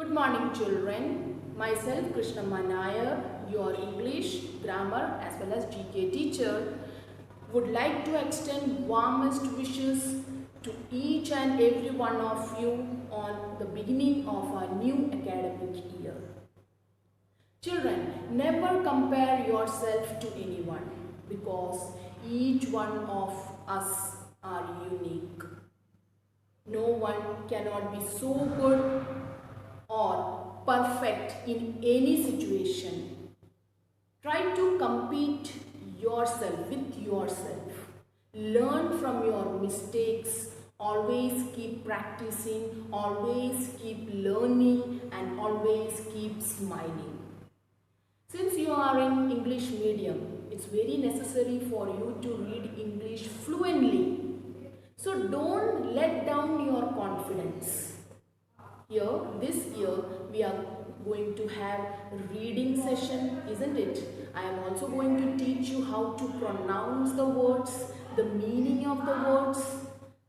Good morning children. Myself Krishna Nair, your English, grammar as well as GK teacher, would like to extend warmest wishes to each and every one of you on the beginning of our new academic year. Children, never compare yourself to anyone because each one of us are unique. No one cannot be so good or perfect in any situation. Try to compete yourself with yourself. Learn from your mistakes. Always keep practicing, always keep learning, and always keep smiling. Since you are in English medium, it's very necessary for you to read English fluently. So don't let down your confidence. Here, this year, we are going to have a reading session, isn't it? I am also going to teach you how to pronounce the words, the meaning of the words.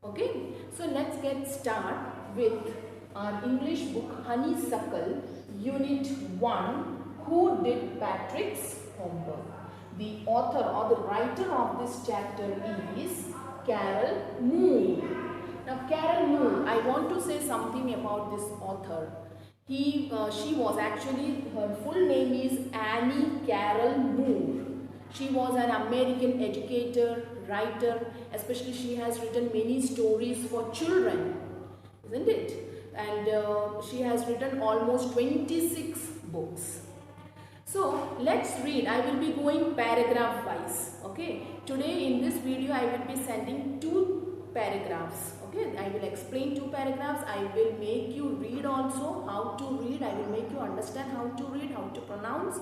Okay, so let's get started with our English book Honeysuckle, Unit 1, Who Did Patrick's Homework? The author or the writer of this chapter is Carol Moore. Now Carol Moore, I want to say something about this author. She was actually, her full name is Annie Carol Moore. She was an American educator, writer, especially she has written many stories for children, isn't it? And she has written almost 26 books. So let's read. I will be going paragraph wise. Okay. Today in this video I will be sending 2 paragraphs. Okay. I will explain 2 paragraphs. I will make you read also how to read. I will make you understand how to read, how to pronounce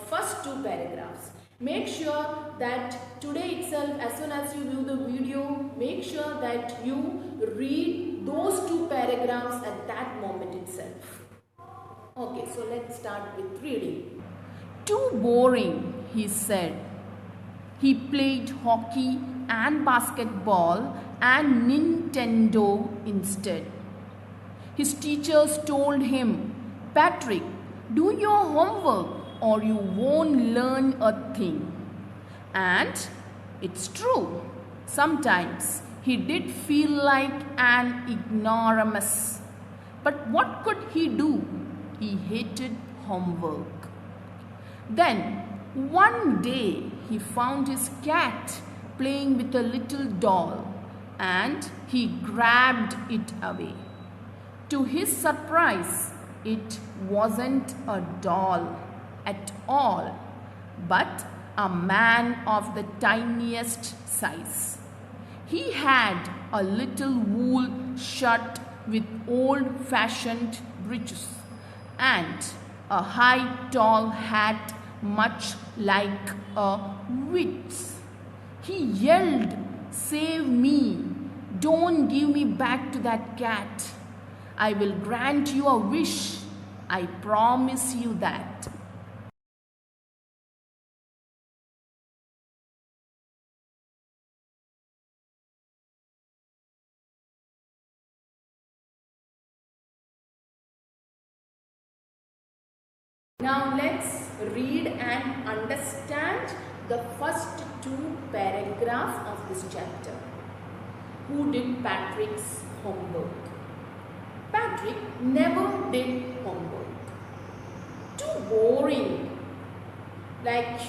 first 2 paragraphs. Make sure that today itself, as soon as you view the video, make sure that you read those 2 paragraphs at that moment itself. Okay. So let's start with reading. Too boring, he said. He played hockey and basketball and Nintendo instead. His teachers told him, "Patrick, do your homework or you won't learn a thing." And it's true. Sometimes he did feel like an ignoramus. But what could he do? He hated homework. Then, one day, he found his cat playing with a little doll and he grabbed it away. To his surprise, it wasn't a doll at all, but a man of the tiniest size. He had a little wool shirt with old-fashioned breeches and a high tall hat much like a witch's. He yelled, "Save me! Don't give me back to that cat. I will grant you a wish. I promise you that." Now let's read and understand the first 2 paragraphs of this chapter. Who did Patrick's homework? Patrick never did homework. Too boring. Like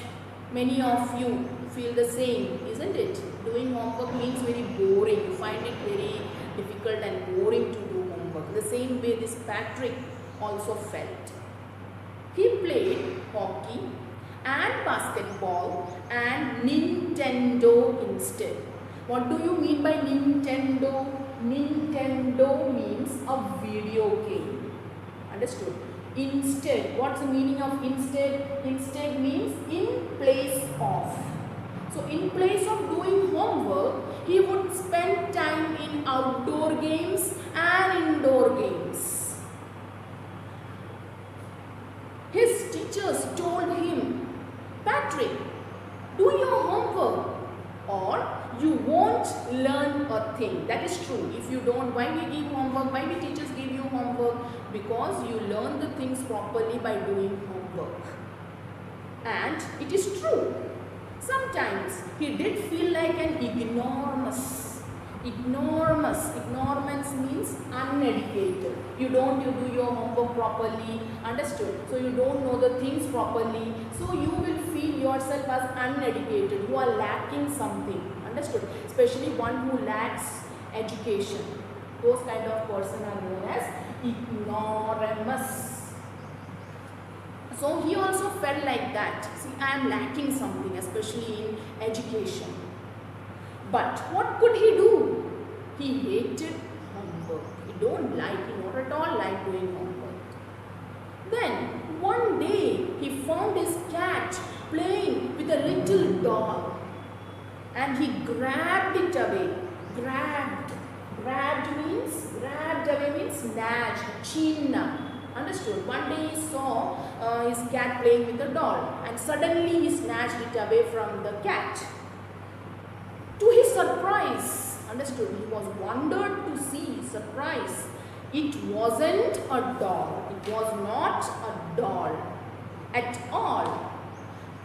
many of you feel the same, isn't it? Doing homework means very boring. You find it very difficult and boring to do homework. The same way this Patrick also felt. He played hockey and basketball and Nintendo instead. What do you mean by Nintendo? Nintendo means a video game. Understood? Instead. What's the meaning of instead? Instead means in place of. So in place of doing homework, he would spend time in outdoor games and indoor games. His teachers told him, "Patrick, do your homework or you won't learn a thing. That is true. If you don't, why we give homework? Why we teachers give you homework? Because you learn the things properly by doing homework. And it is true. Sometimes he did feel like an ignoramus. Ignorance means uneducated. You do your homework properly, understood? So you don't know the things properly. So you will feel yourself as uneducated. You are lacking something, understood? Especially one who lacks education. Those kind of person are known as ignoramus. So he also felt like that. See, I am lacking something, especially in education. But what could he do? He hated homework. He don't like, he not at all like doing homework. Then one day he found his cat playing with a little doll, and he grabbed it away. Grabbed away means snatched, chinna. Understood? One day he saw his cat playing with a doll, and suddenly he snatched it away from the cat. To his surprise, understood, he was wondered to see, surprise, it wasn't a doll. It was not a doll at all,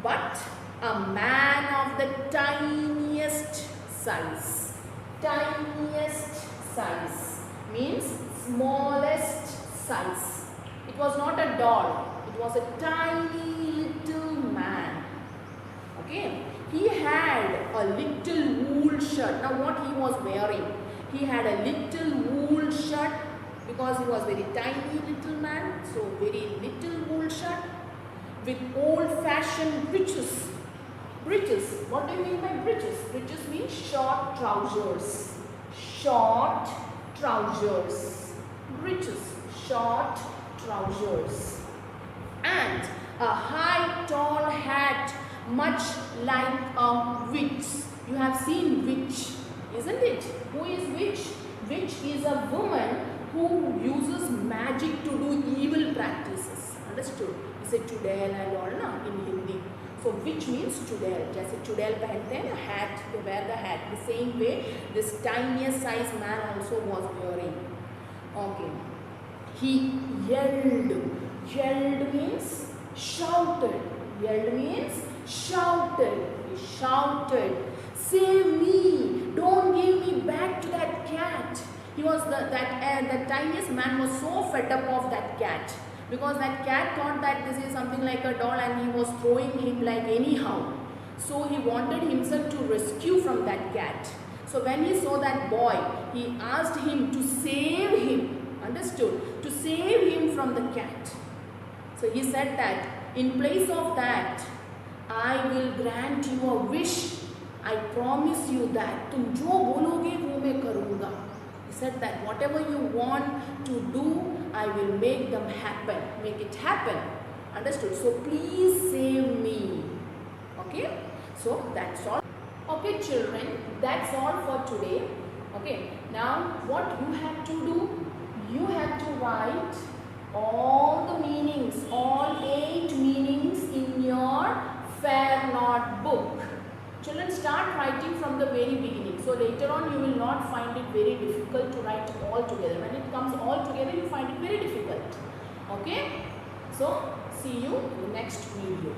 but a man of the tiniest size. Tiniest size means smallest size. It was not a doll. It was a tiny little man. Okay. He had a little wool shirt. Now what he was wearing? He had a little wool shirt because he was very tiny little man. So very little wool shirt with old-fashioned breeches. Breeches. What do you mean by breeches? Breeches means short trousers. Short trousers. Breeches. Short trousers. And a high tall hat, much like a witch. You have seen witch, isn't it? Who is witch? Witch is a woman who uses magic to do evil practices. Understood? You say chudel and all na in Hindi. So witch means chudel. जैसे chudel पहनते हैं ना, hat, they wear the hat. The same way this tiniest size man also was wearing. Okay. He yelled. Yelled means shouted. Yelled means shouted. He shouted, "Save me! Don't give me back to that cat." He was the tiniest man was so fed up of that cat, because that cat thought that this is something like a doll and he was throwing him like anyhow. So he wanted himself to rescue from that cat. So when he saw that boy, he asked him to save him. Understood? To save him from the cat. So he said that in place of that, I will grant you a wish. I promise you that तुम जो बोलोगे वो मैं करूँगा. He said that whatever you want to do, I will make them happen. Make it happen. Understood? So please save me. Okay? So that's all. Okay children, that's all for today. Okay. Now what you have to do? You have to write all the meanings, all 8 meanings in your fair note book. Children, start writing from the very beginning. So later on you will not find it very difficult to write all together. When it comes all together, you find it very difficult. Okay? So see you in the next video.